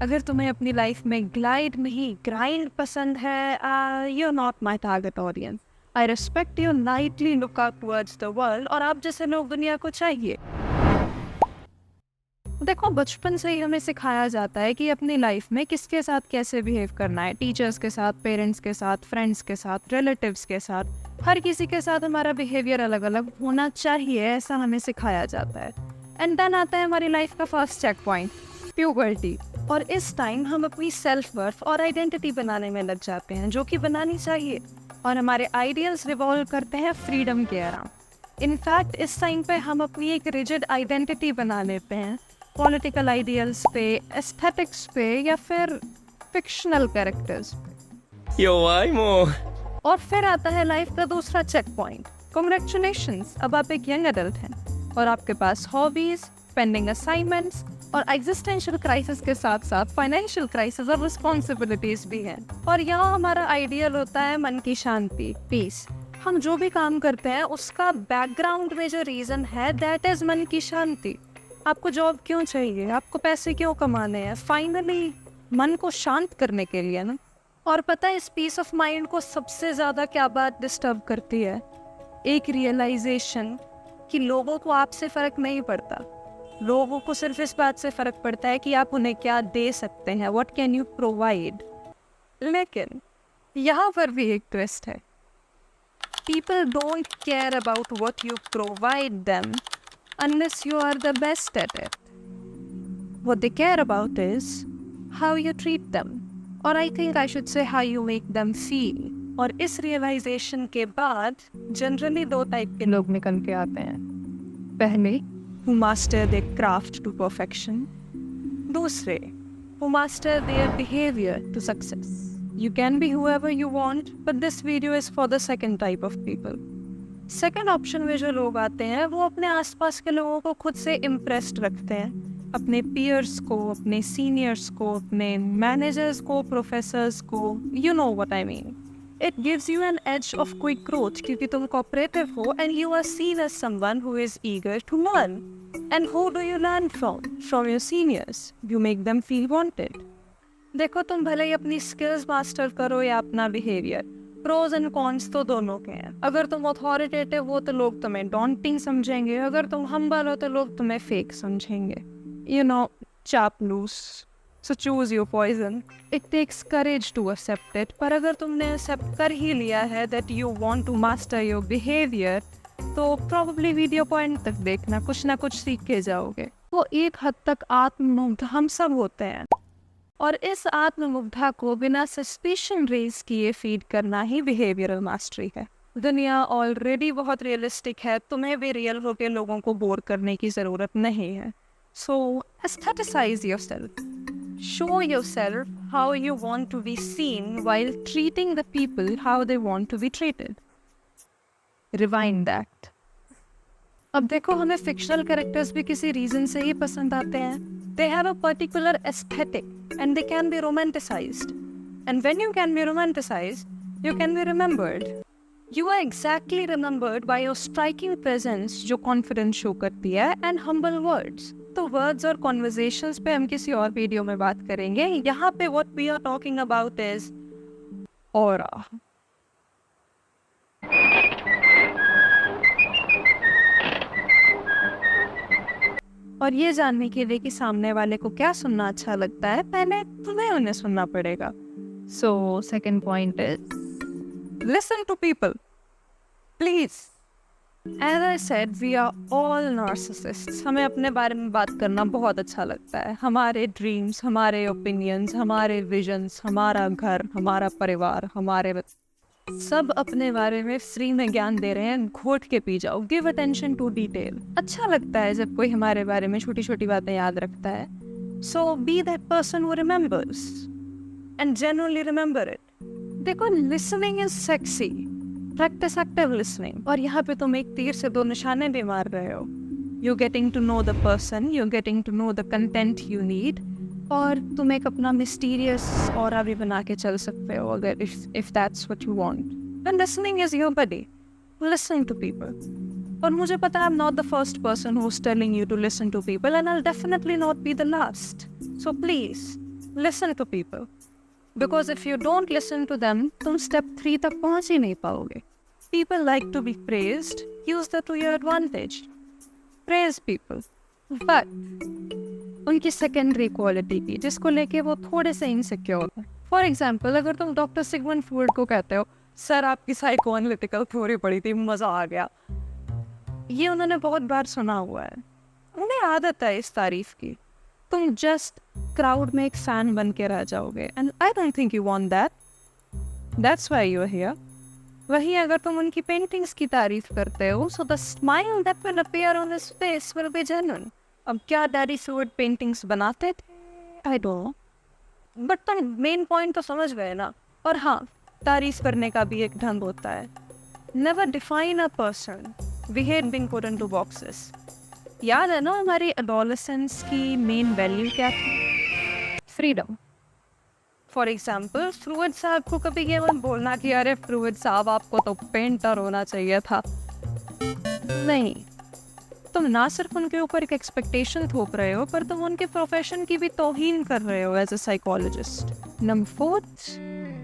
अगर तुम्हें अपनी लाइफ में ग्लाइड नहीं ग्राइंड पसंद है, you are not my target audience. I respect you nightly look out towards the world और आप जैसे लोग दुनिया को चाहिए। देखो, बचपन से ही हमें सिखाया जाता है कि अपनी लाइफ में किसके साथ कैसे बिहेव करना है। टीचर्स के साथ, पेरेंट्स के साथ, फ्रेंड्स के साथ, रिलेटिव्स के साथ, हर किसी के साथ हमारा बिहेवियर अलग अलग होना चाहिए, ऐसा हमें सिखाया जाता है। एंड देन आता है हमारी लाइफ का फर्स्ट चेक पॉइंट, प्यूबर्टी। और इस टाइम हम अपनी सेल्फ वर्थ और आइडेंटिटी बनाने में लग जाते हैं, जो कि बनानी चाहिए। और हमारे आइडियल्स रिवॉल्व करते हैं फ्रीडम के अराउंड। इनफैक्ट इस टाइम पे हम अपनी एक रिजिड आइडेंटिटी बना लेते हैं पॉलिटिकल आइडियल्स पे, एस्थेटिक्स पे, या फिर फिक्शनल कैरेक्टर्स पे। और फिर आता है लाइफ का दूसरा चेक पॉइंट, कांग्रेचुलेशंस, अब आप एक यंग एडल्ट हैं और आपके पास हॉबीज, पेंडिंग असाइनमेंट्स और एग्जिस्टेंशियल क्राइसिस के साथ साथ फाइनेंशियल क्राइसिस और रिस्पॉन्सिबिलिटीज भी हैं। और यहाँ हमारा आइडियल होता है मन की शांति, पीस। हम जो भी काम करते हैं उसका बैकग्राउंड में जो रीजन है दैट इज मन की शांति। आपको जॉब क्यों चाहिए, आपको पैसे क्यों कमाने हैं, फाइनली मन को शांत करने के लिए ना। और पता है इस पीस ऑफ माइंड को सबसे ज़्यादा क्या बात डिस्टर्ब करती है? एक रियलाइजेशन कि लोगों को आपसे फ़र्क नहीं पड़ता। लोगों को सिर्फ इस बात से फ़र्क पड़ता है कि आप उन्हें क्या दे सकते हैं, व्हाट कैन यू प्रोवाइड। लेकिन यहाँ पर भी एक ट्विस्ट है, people don't care about what you provide them unless you are the best at it. What they care about is how you treat them, or I think I should say how you make them feel. और इस realization के बाद generally दो type के लोग निकल के आते हैं। पहले, who master their craft to perfection. दूसरे, who master their behavior to success. You can be whoever you want, but this video is for the second type of people. Second option में जो लोग आते हैं वो अपने आसपास के लोगों को खुद से इम्प्रेस्ड रखते हैं, अपने पीयर्स को, अपने सीनियर्स को, अपने मैनेजर्स को, प्रोफेसर्स को, you know what I mean. It gives you an edge of quick growth क्योंकि तुम कोऑपरेटिव हो and you are seen as someone who is eager to learn. And who do you learn from your seniors. You make them feel wanted. देखो, तुम भले ही अपनी skills master करो या अपना बिहेवियर, प्रोज एंड कॉन्स तो दोनों के हैं। अगर तुम अथॉरिटेटिव हो तो लोग तुम्हें डॉन्टिंग समझेंगे, अगर तुम हम्बल हो तो लोग तुम्हें फेक समझेंगे, यू नो, चापलूस। So choose your poison. It takes courage to accept it, पर अगर तुमने एक्सेप्ट कर ही लिया है that you want to master your behaviour, तो प्रॉब्ली वीडियो पॉइंट तक देखना, कुछ ना कुछ सीख के जाओगे। वो एक हद तक आत्ममुग्ध हम सब होते हैं, और इस आत्ममुग्धा को बिना सस्पिशन रेज किए फीड करना ही बिहेवियरल मास्टरी है। दुनिया ऑलरेडी बहुत रियलिस्टिक है, तुम्हें भी रियल होकर लोगों को बोर करने की ज़रूरत नहीं है। So aestheticize yourself, show yourself how you want to be seen while treating the people how they want to be treated. Rewind that. अब देखो, हमें फिक्शनल कैरेक्टर्स भी किसी रीजन से ही पसंद आते हैं। They have a particular aesthetic and they can be romanticized. And when you can be romanticized, you can be remembered. You are exactly remembered by your striking presence जो confidence show करती है and humble words. तो words और conversations पे हम किसी और video में बात करेंगे। यहाँ पे what we are talking about is aura. और ये जानने के लिए कि सामने वाले को क्या सुनना अच्छा लगता है, पहले तुम्हें उन्हें सुनना पड़ेगा। So second point is listen to people please. As I said, we are all narcissists. हमें अपने बारे में बात करना बहुत अच्छा लगता है। हमारे ड्रीम्स, हमारे ओपिनियंस, हमारे विजन्स, हमारा घर, हमारा परिवार, हमारे सब अपने बारे में फ्री में ज्ञान दे रहे हैं, घोट के पी जाओ। Give attention to detail. अच्छा लगता है जब कोई हमारे बारे में छोटी छोटी बातें याद रखता है। So be that person who remembers and genuinely remember it. देखो, listening is sexy, practice active listening. और यहाँ पे तुम एक तीर से दो निशाने भी मार रहे हो। You getting to know the person, you getting to know the content you need, और तुम एक अपना मिस्टीरियस ऑरा भी बना के चल सकते हो अगर if that's what you want. Then listening is your buddy. Listen to people. और मुझे पता है I'm not the first person who's telling you to listen to people, and I'll definitely not be the last. So please, listen to people, because if you don't listen to them तुम step 3 तक पहुंच ही नहीं पाओगे. People like to be praised, use that to your advantage. Praise people, but उनकी secondary quality की जिसको लेके वो थोड़े से इनसिक्योर है. फॉर एग्जाम्पल, अगर तुम डॉक्टर सिगमंड फ्रॉइड को कहते हो सर आपकी साइको एनालिटिकल थ्योरी पढ़ी थी, मज़ा आ गया, ये उन्होंने बहुत बार सुना हुआ है, उन्हें आदत है इस तारीफ की. तुम जस्ट क्राउड में एक फैन बन के रह जाओगे, and I don't think you want that. That's why you are here. वहीं अगर तुम उनकी पेंटिंग्स की तारीफ करते हो, so the smile that will appear on his face will be genuine. अब क्या डैडी फ्रॉइड पेंटिंग्स बनाते थे? आई डोंट नो, बट तुम मेन पॉइंट तो समझ गए ना. और हाँ, तारीफ करने का भी एक ढंग होता है. Never define a person, we hate being put into boxes. याद है ना हमारी एडोलेसेंस की मेन वैल्यू क्या थी? फ्रीडम. फॉर एग्जाम्पल, फ्रूइड साहब को कभी ये मत बोलना कि अरे फ्रूइड साहब आपको तो पेंटर होना चाहिए था. नहीं, तुम ना सिर्फ उनके ऊपर एक एक्सपेक्टेशन थोप रहे हो, पर तुम उनके प्रोफेशन की भी तौहीन कर रहे हो as a psychologist. Number 4,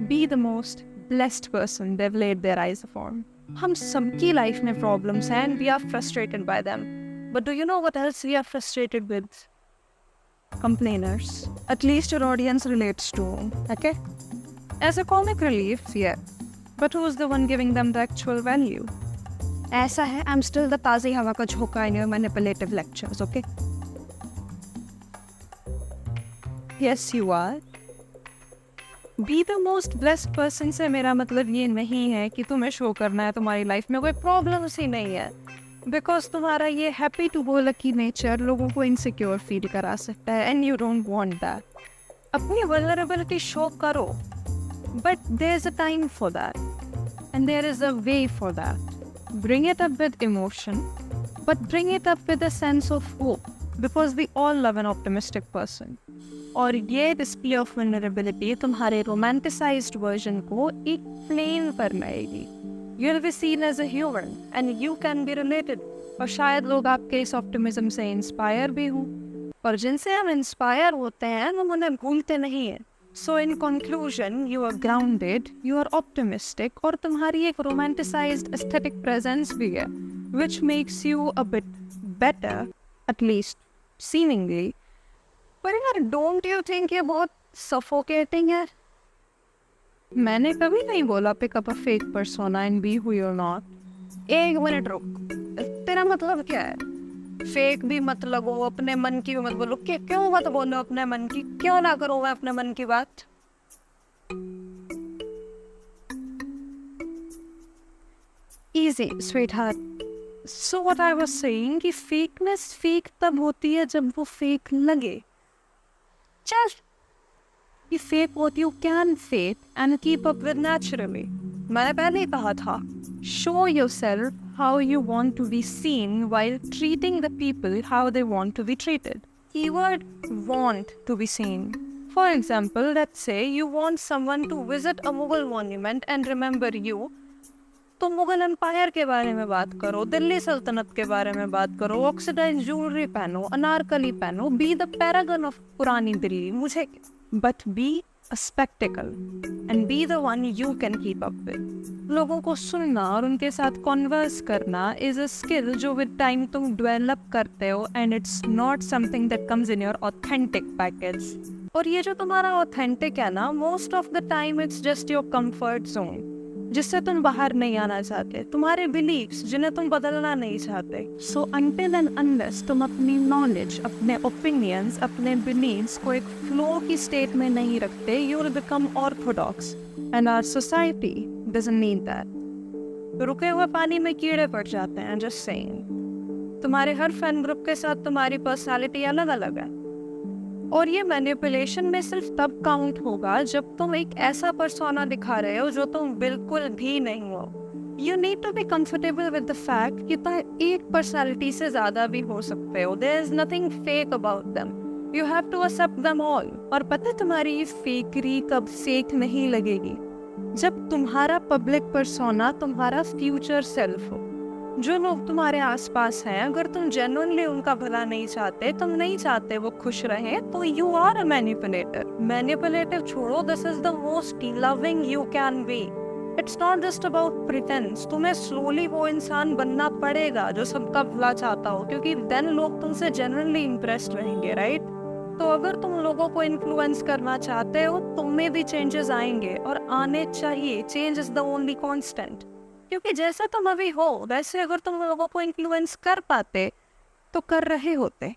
be the most blessed person they've laid their eyes upon. हम सबकी लाइफ में प्रॉब्लम्स हैं and we are frustrated by them. But do you know what else we are frustrated with? Complainers. At least your audience relates to, okay? As a comic relief, yeah. But who's the one giving them the actual value? ऐसा है, I'm still the ताज़ी हवा का झोंका in your manipulative lectures, okay? Yes, you are. Be the most blessed person से मेरा मतलब ये नहीं है कि तुम्हें शो करना है तुम्हारी लाइफ में कोई प्रॉब्लम्स ही नहीं है. बिकॉज तुम्हारा ये happy to go lucky nature लोगों को इनसिक्योर फील करा सकता है, and you don't want that. अपनी वल्नरेबिलिटी शो करो, but there is a time for that and there is a way for that. Bring it up with emotion, but bring it up with a sense of hope, because we all love an optimistic person. और ये display of vulnerability तुम्हारे romanticized version को एक plane पर लाएगी. You'll be seen as a human, and you can be related. और शायद लोग आपके इस optimism से inspire भी हों. और जिनसे हम inspire होते हैं हम उन्हें भूलते नहीं हैं. So in conclusion, you are grounded, you are optimistic, और तुम्हारी एक romanticized aesthetic presence भी है, which makes you a bit better, at least seemingly. पर यार, don't you think ये बहुत suffocating है? मैंने कभी नहीं बोला pick up a fake persona and be who you're not. एक मिनट रुक, तेरा मतलब क्या है? फेक भी मत लगो, अपने मन की भी मत बोलो. क्यों मत बोलो अपने मन की? क्यों ना करो मैं अपने मन की बात? Easy, sweetheart. So what I was saying कि फेकनेस फेक तब होती है जब वो फेक लगे. चल, ये फेक होती है, can fake and keep up with naturally. मैंने पहले ही कहा था, show yourself how you want to be seen while treating the people how they want to be treated. Keyword want to be seen. For example, let's say you want someone to visit a Mughal monument and remember you. तो Mughal empire के बारे में बात करो, दिल्ली सल्तनत के बारे में बात करो, ऑक्सीडाइज्ड ज्वेलरी पहनो, अनारकली पहनो, बी द पैरागन ऑफ पुरानी दिल्ली, मुझे, but be a spectacle and be the one you can keep up with. लोगों को सुनना और उनके साथ कॉन्वर्स करना is a skill जो with time तुम डेवलप करते हो, and it's not something that comes in your authentic package. और ये जो तुम्हारा authentic है ना, most of the time it's just your comfort zone, जिससे तुम बाहर नहीं आना चाहते, तुम्हारे बिलीव्स जिन्हें तुम बदलना नहीं चाहते. सो अनटिल एंड अनलेस तुम अपनी नॉलेज, अपने ओपिनियंस, अपने बिलीव्स को एक फ्लो की स्टेट में नहीं रखते, you will become orthodox, and our society doesn't need that. रुके हुए पानी में कीड़े पड़ जाते हैं, जस्ट सेइंग. तुम्हारे हर फ्रेंड ग्रुप के साथ तुम्हारी पर्सनालिटी अलग अलग है, और ये मैनिपुलेशन में सिर्फ तब काउंट होगा जब तुम एक ऐसा पर्सोना दिखा रहे हो जो तुम बिल्कुल भी नहीं हो. You need to be comfortable with the fact कि तुम एक पर्सनालिटी से ज़्यादा भी हो सकते हो. There is nothing fake about them, you have to accept them all. और पता है तुम्हारी ये फेकरी कब फेक नहीं लगेगी? जब तुम्हारा पब्लिक पर्सोना तुम्हारा फ्यूचर सेल्फ हो. जो लोग तुम्हारे आसपास हैं, अगर तुम जेन्युइनली उनका भला नहीं चाहते, तुम नहीं चाहते वो खुश रहें, तो you are a manipulator. Manipulative छोड़ो, this is the most loving you can be. It's not just about pretence. तुम्हें स्लोली वो इंसान बनना पड़ेगा जो सबका भला चाहता हो, क्योंकि देन लोग तुमसे जेन्युइनली इम्प्रेस्ड रहेंगे, राइट? तो अगर तुम लोगों को इन्फ्लुएंस करना चाहते हो, तुम में भी चेंजेस आएंगे और आने चाहिए। Change is the only constant. क्योंकि जैसा तुम अभी हो वैसे अगर तुम लोगों को इन्फ्लुएंस कर पाते तो कर रहे होते।